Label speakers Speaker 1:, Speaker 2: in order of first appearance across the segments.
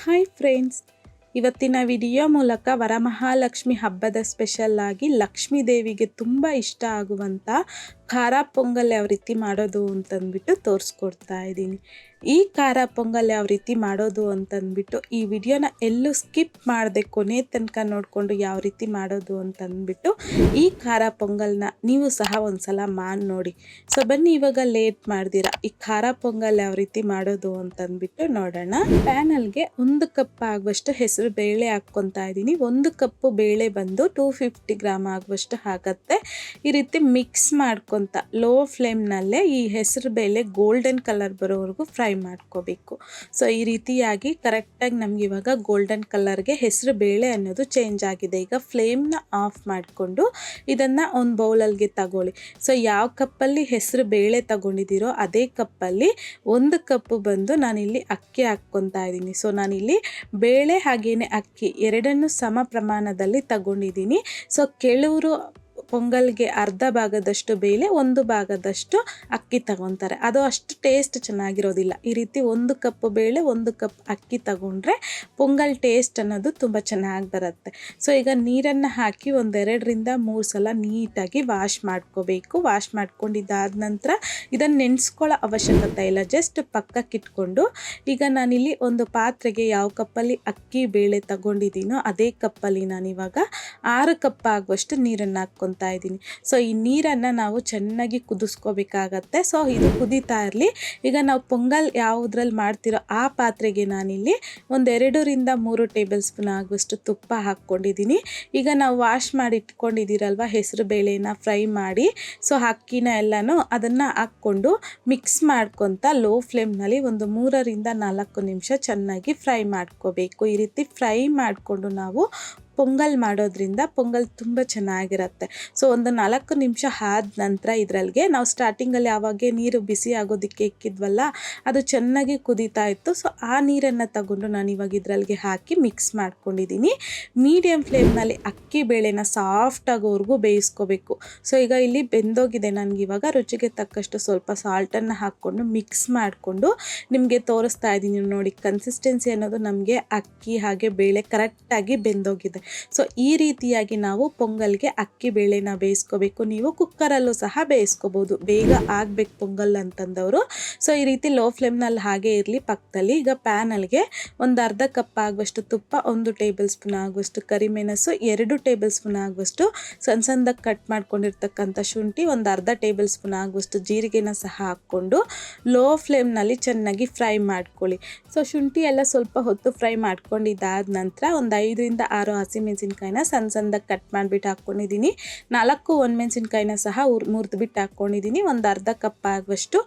Speaker 1: Hi friends, ಇವತ್ತಿನ video ಮೂಲಕ ವರಮಹಾಲಕ್ಷ್ಮಿ ಹಬ್ಬದ ಸ್ಪೆಷಲ್ ಆಗಿ ಲಕ್ಷ್ಮೀ ದೇವಿಗೆ ತುಂಬ ಇಷ್ಟ ಆಗುವಂಥ ಖಾರ ಪೊಂಗಲ್ ಯಾವ ರೀತಿ ಮಾಡೋದು ಅಂತಂದ್ಬಿಟ್ಟು ತೋರಿಸ್ಕೊಡ್ತಾ ಇದ್ದೀನಿ. ಈ ಖಾರ ಪೊಂಗಲ್ ಯಾವ ರೀತಿ ಮಾಡೋದು ಅಂತಂದ್ಬಿಟ್ಟು ಈ ವಿಡಿಯೋನ ಎಲ್ಲೂ ಸ್ಕಿಪ್ ಮಾಡದೆ ಕೊನೆ ತನಕ ನೋಡಿಕೊಂಡು ಯಾವ ರೀತಿ ಮಾಡೋದು ಅಂತಂದ್ಬಿಟ್ಟು ಈ ಖಾರ ಪೊಂಗಲ್ನ ನೀವು ಸಹ ಒಂದ್ಸಲ ಮಾಡಿ ನೋಡಿ. ಸೊ ಬನ್ನಿ, ಇವಾಗ ಲೇಟ್ ಮಾಡ್ದಿರ ಈ ಖಾರ ಪೊಂಗಲ್ ಯಾವ ರೀತಿ ಮಾಡೋದು ಅಂತಂದ್ಬಿಟ್ಟು ನೋಡೋಣ. ಪ್ಯಾನಲ್ಗೆ 1 ಕಪ್ ಆಗುವಷ್ಟು ಹೆಸರು ಬೇಳೆ ಹಾಕ್ಕೊತಾ ಇದ್ದೀನಿ. 1 ಕಪ್ಪು ಬೇಳೆ ಬಂದು 250 ಗ್ರಾಮ್ ಆಗುವಷ್ಟು ಆಗುತ್ತೆ. ಈ ರೀತಿ ಮಿಕ್ಸ್ ಮಾಡ್ಕೊಂತ ಲೋ ಫ್ಲೇಮ್ನಲ್ಲೇ ಈ ಹೆಸರು ಬೇಳೆ ಗೋಲ್ಡನ್ ಕಲರ್ ಬರೋವರೆಗೂ ಫ್ರೈ ಮಾಡ್ಕೋಬೇಕು. ಸೊ ಈ ರೀತಿಯಾಗಿ ಕರೆಕ್ಟಾಗಿ ನಮ್ಗೆ ಇವಾಗ ಗೋಲ್ಡನ್ ಕಲರ್ಗೆ ಹೆಸರು ಬೇಳೆ ಅನ್ನೋದು ಚೇಂಜ್ ಆಗಿದೆ. ಈಗ ಫ್ಲೇಮ್ನ ಆಫ್ ಮಾಡಿಕೊಂಡು ಇದನ್ನು ಒಂದು ಬೌಲಲ್ಗೆ ತಗೊಳ್ಳಿ. ಸೊ ಯಾವ ಕಪ್ಪಲ್ಲಿ ಹೆಸರು ಬೇಳೆ ತಗೊಂಡಿದ್ದೀರೋ ಅದೇ ಕಪ್ಪಲ್ಲಿ 1 ಕಪ್ಪು ಬಂದು ನಾನಿಲ್ಲಿ ಅಕ್ಕಿ ಹಾಕ್ಕೊತಾ ಇದ್ದೀನಿ. ಸೊ ನಾನಿಲ್ಲಿ ಬೇಳೆ ಹಾಗೇನೆ ಅಕ್ಕಿ ಎರಡನ್ನೂ ಸಮ ಪ್ರಮಾಣದಲ್ಲಿ ತಗೊಂಡಿದ್ದೀನಿ. ಸೊ ಕೆಲವರು ಪೊಂಗಲ್ಗೆ ಅರ್ಧ ಭಾಗದಷ್ಟು ಬೇಳೆ 1 ಭಾಗದಷ್ಟು ಅಕ್ಕಿ ತಗೊತಾರೆ, ಅದು ಅಷ್ಟು ಟೇಸ್ಟ್ ಚೆನ್ನಾಗಿರೋದಿಲ್ಲ. ಈ ರೀತಿ 1 ಕಪ್ ಬೇಳೆ 1 ಕಪ್ ಅಕ್ಕಿ ತಗೊಂಡ್ರೆ ಪೊಂಗಲ್ ಟೇಸ್ಟ್ ಅನ್ನೋದು ತುಂಬ ಚೆನ್ನಾಗಿ ಬರುತ್ತೆ. ಸೊ ಈಗ ನೀರನ್ನು ಹಾಕಿ 1-2 ರಿಂದ 3 ಸಲ ನೀಟಾಗಿ ವಾಶ್ ಮಾಡ್ಕೋಬೇಕು. ವಾಶ್ ಮಾಡ್ಕೊಂಡಿದ್ದಾದ ನಂತರ ಇದನ್ನು ನೆನೆಸ್ಕೊಳ್ಳೋ ಅವಶ್ಯಕತೆ ಇಲ್ಲ, ಜಸ್ಟ್ ಪಕ್ಕಕ್ಕೆ ಇಟ್ಕೊಂಡು ಈಗ ನಾನಿಲ್ಲಿ ಒಂದು ಪಾತ್ರೆಗೆ ಯಾವ ಕಪ್ಪಲ್ಲಿ ಅಕ್ಕಿ ಬೇಳೆ ತಗೊಂಡಿದ್ದೀನೋ ಅದೇ ಕಪ್ಪಲ್ಲಿ ನಾನಿವಾಗ 6 ಕಪ್ ಆಗುವಷ್ಟು ನೀರನ್ನು ಹಾಕ್ಕೊತಾ ಇದ್ದೀನಿ. ಸೊ ಈ ನೀರನ್ನು ನಾವು ಚೆನ್ನಾಗಿ ಕುದಿಸ್ಕೋಬೇಕಾಗತ್ತೆ. ಸೊ ಇದು ಕುದೀತಾ ಇರಲಿ. ಈಗ ನಾವು ಪೊಂಗಲ್ ಯಾವುದ್ರಲ್ಲಿ ಮಾಡ್ತಿರೋ ಆ ಪಾತ್ರೆಗೆ ನಾನಿಲ್ಲಿ 1-2 ರಿಂದ 3 ಟೇಬಲ್ ಸ್ಪೂನ್ ಆಗುವಷ್ಟು ತುಪ್ಪ ಹಾಕ್ಕೊಂಡಿದ್ದೀನಿ. ಈಗ ನಾವು ವಾಶ್ ಮಾಡಿ ಇಟ್ಕೊಂಡಿದ್ದೀರಲ್ವ ಹೆಸರು ಬೇಳೆನ ಫ್ರೈ ಮಾಡಿ, ಸೊ ಅಕ್ಕಿನ ಎಲ್ಲನೂ ಅದನ್ನು ಹಾಕ್ಕೊಂಡು ಮಿಕ್ಸ್ ಮಾಡ್ಕೊತ ಲೋ ಫ್ಲೇಮ್ನಲ್ಲಿ ಒಂದು 3 ರಿಂದ 4 ನಿಮಿಷ ಚೆನ್ನಾಗಿ ಫ್ರೈ ಮಾಡ್ಕೋಬೇಕು. ಈ ರೀತಿ ಫ್ರೈ ಮಾಡಿಕೊಂಡು ನಾವು ಪೊಂಗಲ್ ಮಾಡೋದ್ರಿಂದ ಪೊಂಗಲ್ ತುಂಬ ಚೆನ್ನಾಗಿರುತ್ತೆ. ಸೊ ಒಂದು 4 ನಿಮಿಷ ಆದ ನಂತರ ಇದರಲ್ಲಿಗೆ ನಾವು ಸ್ಟಾರ್ಟಿಂಗಲ್ಲಿ ಆವಾಗೆ ನೀರು ಬಿಸಿ ಆಗೋದಕ್ಕೆ ಇಕ್ಕಿದ್ವಲ್ಲ, ಅದು ಚೆನ್ನಾಗಿ ಕುದೀತಾ ಇತ್ತು. ಸೊ ಆ ನೀರನ್ನು ತಗೊಂಡು ನಾನು ಇವಾಗ ಇದರಲ್ಲಿಗೆ ಹಾಕಿ ಮಿಕ್ಸ್ ಮಾಡ್ಕೊಂಡಿದ್ದೀನಿ. ಮೀಡಿಯಮ್ ಫ್ಲೇಮ್ನಲ್ಲಿ ಅಕ್ಕಿ ಬೇಳೆನ ಸಾಫ್ಟ್ ಆಗೋವರೆಗೂ ಬೇಯಿಸ್ಕೋಬೇಕು. ಸೊ ಈಗ ಇಲ್ಲಿ ಬೆಂದೋಗಿದೆ. ನನಗೆ ಇವಾಗ ರುಚಿಗೆ ತಕ್ಕಷ್ಟು ಸ್ವಲ್ಪ ಸಾಲ್ಟನ್ನು ಹಾಕ್ಕೊಂಡು ಮಿಕ್ಸ್ ಮಾಡಿಕೊಂಡು ನಿಮಗೆ ತೋರಿಸ್ತಾ ಇದ್ದೀನಿ ನೋಡಿ. ಕನ್ಸಿಸ್ಟೆನ್ಸಿ ಅನ್ನೋದು ನಮಗೆ ಅಕ್ಕಿ ಹಾಗೆ ಬೇಳೆ ಕರೆಕ್ಟಾಗಿ ಬೆಂದೋಗಿದೆ. ಸೊ ಈ ರೀತಿಯಾಗಿ ನಾವು ಪೊಂಗಲ್ಗೆ ಅಕ್ಕಿ ಬೇಳೆನ ಬೇಯಿಸ್ಕೋಬೇಕು. ನೀವು ಕುಕ್ಕರಲ್ಲೂ ಸಹ ಬೇಯಿಸ್ಕೋಬೋದು, ಬೇಗ ಆಗಬೇಕು ಪೊಂಗಲ್ ಅಂತಂದವರು. ಸೊ ಈ ರೀತಿ ಲೋ ಫ್ಲೇಮ್ನಲ್ಲಿ ಹಾಗೆ ಇರಲಿ ಪಕ್ಕದಲ್ಲಿ. ಈಗ ಪ್ಯಾನಲ್ಗೆ ಒಂದು ಅರ್ಧ ಕಪ್ ಆಗುವಷ್ಟು ತುಪ್ಪ, 1 ಟೇಬಲ್ ಸ್ಪೂನ್ ಆಗುವಷ್ಟು ಕರಿಮೆಣಸು, 2 ಟೇಬಲ್ ಸ್ಪೂನ್ ಆಗುವಷ್ಟು ಸಣ್ಣದಾಗಿ ಕಟ್ ಮಾಡ್ಕೊಂಡಿರ್ತಕ್ಕಂಥ ಶುಂಠಿ, ಒಂದು ಅರ್ಧ ಟೇಬಲ್ ಸ್ಪೂನ್ ಆಗುವಷ್ಟು ಜೀರಿಗೆನ ಸಹ ಹಾಕ್ಕೊಂಡು ಲೋ ಫ್ಲೇಮ್ನಲ್ಲಿ ಚೆನ್ನಾಗಿ ಫ್ರೈ ಮಾಡ್ಕೊಳ್ಳಿ. ಸೊ ಶುಂಠಿ ಎಲ್ಲ ಸ್ವಲ್ಪ ಹೊತ್ತು ಫ್ರೈ ಮಾಡ್ಕೊಂಡಿದ್ದಾದ ನಂತರ ಒಂದು 5 ರಿಂದ 6 ಹಸಿಮೆಣಸಿನ್ಕಾಯಿನ ಸಣ್ಣದಾಗಿ ಕಟ್ ಮಾಡಿಬಿಟ್ಟು ಹಾಕ್ಕೊಂಡಿದ್ದೀನಿ. 4 ಒಣಮೆಣಸಿನ್ಕಾಯಿನ ಸಹ ಮುರಿದ್ಬಿಟ್ಟು ಹಾಕ್ಕೊಂಡಿದ್ದೀನಿ. ಒಂದು ಅರ್ಧ ಕಪ್ ಆಗುವಷ್ಟು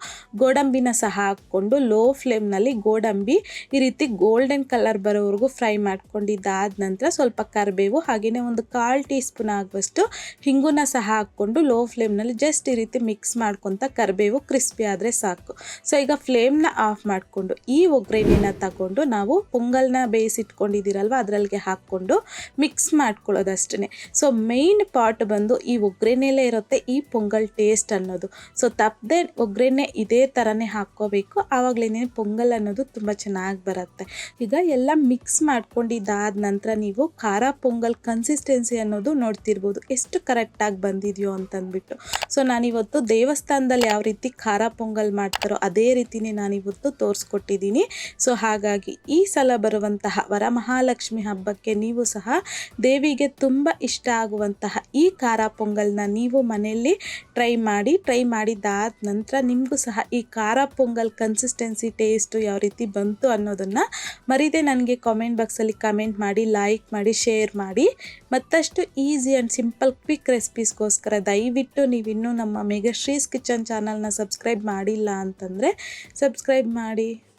Speaker 1: ಗೋಡಂಬಿನ ಸಹ ಹಾಕ್ಕೊಂಡು ಲೋ ಫ್ಲೇಮ್ನಲ್ಲಿ ಗೋಡಂಬಿ ಈ ರೀತಿ ಗೋಲ್ಡನ್ ಕಲರ್ ಬರೋವರೆಗೂ ಫ್ರೈ ಮಾಡ್ಕೊಂಡಿದ್ದಾದ ನಂತರ ಸ್ವಲ್ಪ ಕರಿಬೇವು ಹಾಗೆಯೇ ಒಂದು 1/4 ಟೀ ಸ್ಪೂನ್ ಆಗುವಷ್ಟು ಹಿಂಗುನ ಸಹ ಹಾಕ್ಕೊಂಡು ಲೋ ಫ್ಲೇಮ್ನಲ್ಲಿ ಜಸ್ಟ್ ಈ ರೀತಿ ಮಿಕ್ಸ್ ಮಾಡ್ಕೊತ ಕರಿಬೇವು ಕ್ರಿಸ್ಪಿ ಆದರೆ ಸಾಕು. ಸೊ ಈಗ ಫ್ಲೇಮ್ನ ಆಫ್ ಮಾಡಿಕೊಂಡು ಈ ಒಗ್ಗರಣೆನ ತಗೊಂಡು ನಾವು ಪೊಂಗಲ್ನ ಬೇಯಿಸಿಟ್ಕೊಂಡಿದ್ದೀರಲ್ವ ಅದರಲ್ಲಿಗೆ ಹಾಕ್ಕೊಂಡು ಮಿಕ್ಸ್ ಮಾಡ್ಕೊಳ್ಳೋದಷ್ಟೇ. ಸೊ ಮೇನ್ ಪಾರ್ಟ್ ಬಂದು ಈ ಒಗ್ಗರಣೆಯಲ್ಲೇ ಇರುತ್ತೆ ಈ ಪೊಂಗಲ್ ಟೇಸ್ಟ್ ಅನ್ನೋದು. ಸೊ ತಪ್ಪದೆ ಒಗ್ಗರಣೆ ಇದೇ ಥರನೇ ಹಾಕ್ಕೋಬೇಕು, ಆವಾಗಲೇ ಪೊಂಗಲ್ ಅನ್ನೋದು ತುಂಬ ಚೆನ್ನಾಗಿ ಬರುತ್ತೆ. ಈಗ ಎಲ್ಲ ಮಿಕ್ಸ್ ಮಾಡ್ಕೊಂಡಿದ್ದಾದ ನಂತರ ನೀವು ಖಾರ ಪೊಂಗಲ್ ಕನ್ಸಿಸ್ಟೆನ್ಸಿ ಅನ್ನೋದು ನೋಡ್ತಿರ್ಬೋದು ಎಷ್ಟು ಕರೆಕ್ಟಾಗಿ ಬಂದಿದೆಯೋ ಅಂತಂದ್ಬಿಟ್ಟು. ಸೊ ನಾನಿವತ್ತು ದೇವಸ್ಥಾನದಲ್ಲಿ ಯಾವ ರೀತಿ ಖಾರ ಪೊಂಗಲ್ ಮಾಡ್ತಾರೋ ಅದೇ ರೀತಿಯೇ ನಾನಿವತ್ತು ತೋರಿಸ್ಕೊಟ್ಟಿದ್ದೀನಿ. ಸೊ ಹಾಗಾಗಿ ಈ ಸಲ ಬರುವಂತಹ ವರಮಹಾಲಕ್ಷ್ಮಿ ಹಬ್ಬಕ್ಕೆ ನೀವು ಸಹ ದೇವಿಗೆ ತುಂಬ ಇಷ್ಟ ಆಗುವಂತಹ ಈ ಖಾರ ಪೊಂಗಲ್ನ ನೀವು ಮನೆಯಲ್ಲಿ ಟ್ರೈ ಮಾಡಿದಾದ ನಂತರ ನಿಮಗೂ ಸಹ ಈ ಖಾರ ಪೊಂಗಲ್ ಕನ್ಸಿಸ್ಟೆನ್ಸಿ ಟೇಸ್ಟು ಯಾವ ರೀತಿ ಬಂತು ಅನ್ನೋದನ್ನು ಮರೀದೆ ನನಗೆ ಕಾಮೆಂಟ್ ಬಾಕ್ಸಲ್ಲಿ ಕಮೆಂಟ್ ಮಾಡಿ, ಲೈಕ್ ಮಾಡಿ, ಶೇರ್ ಮಾಡಿ. ಮತ್ತಷ್ಟು ಈಸಿ ಆ್ಯಂಡ್ ಸಿಂಪಲ್ ಕ್ವಿಕ್ ರೆಸಿಪೀಸ್ಗೋಸ್ಕರ ದಯವಿಟ್ಟು ನೀವಿನ್ನೂ ನಮ್ಮ ಮೆಗಾಶ್ರೀಸ್ ಕಿಚನ್ ಚಾನಲ್ನ ಸಬ್ಸ್ಕ್ರೈಬ್ ಮಾಡಿಲ್ಲ ಅಂತಂದರೆ ಸಬ್ಸ್ಕ್ರೈಬ್ ಮಾಡಿ.